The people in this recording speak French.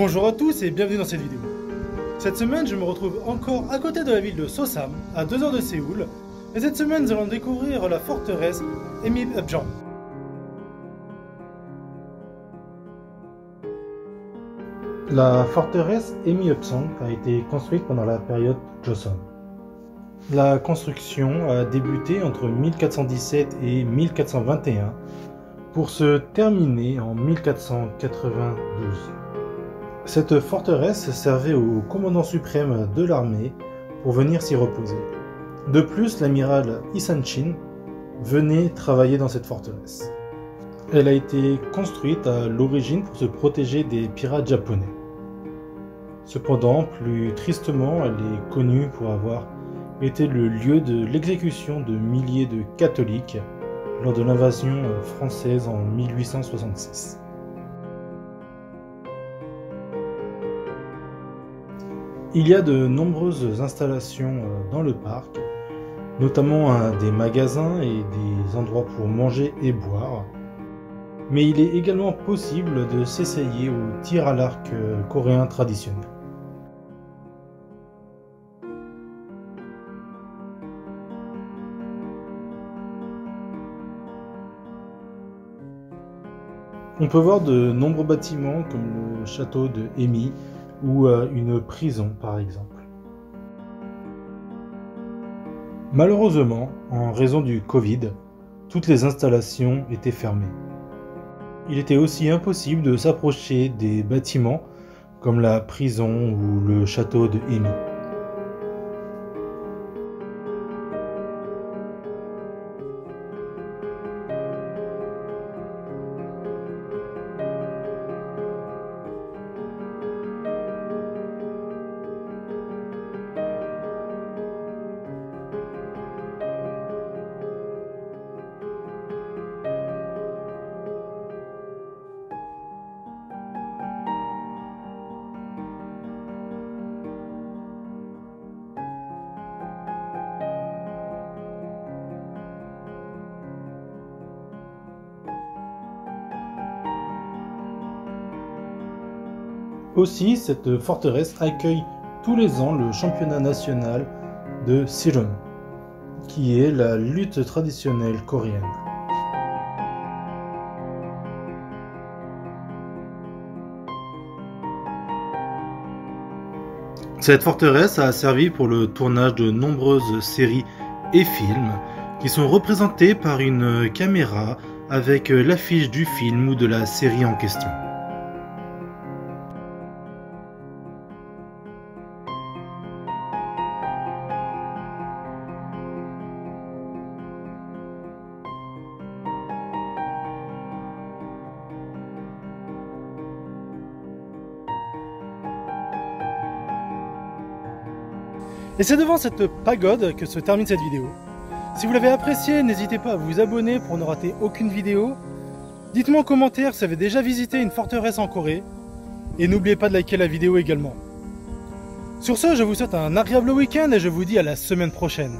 Bonjour à tous et bienvenue dans cette vidéo. Cette semaine, je me retrouve encore à côté de la ville de Seossam, à 2 heures de Séoul, et cette semaine, nous allons découvrir la forteresse Emipjeong. La forteresse Emipjeong a été construite pendant la période Joseon. La construction a débuté entre 1417 et 1421 pour se terminer en 1492. Cette forteresse servait au commandant suprême de l'armée pour venir s'y reposer. De plus, l'amiral Isan-shin venait travailler dans cette forteresse. Elle a été construite à l'origine pour se protéger des pirates japonais. Cependant, plus tristement, elle est connue pour avoir été le lieu de l'exécution de milliers de catholiques lors de l'invasion française en 1866. Il y a de nombreuses installations dans le parc, notamment des magasins et des endroits pour manger et boire. Mais il est également possible de s'essayer au tir à l'arc coréen traditionnel. On peut voir de nombreux bâtiments comme le château de Emi ou une prison par exemple. Malheureusement, en raison du Covid, toutes les installations étaient fermées. Il était aussi impossible de s'approcher des bâtiments comme la prison ou le château de Emi. Aussi, cette forteresse accueille tous les ans le championnat national de Sejeon, qui est la lutte traditionnelle coréenne. Cette forteresse a servi pour le tournage de nombreuses séries et films qui sont représentés par une caméra avec l'affiche du film ou de la série en question. Et c'est devant cette pagode que se termine cette vidéo. Si vous l'avez appréciée, n'hésitez pas à vous abonner pour ne rater aucune vidéo. Dites-moi en commentaire si vous avez déjà visité une forteresse en Corée. Et n'oubliez pas de liker la vidéo également. Sur ce, je vous souhaite un agréable week-end et je vous dis à la semaine prochaine.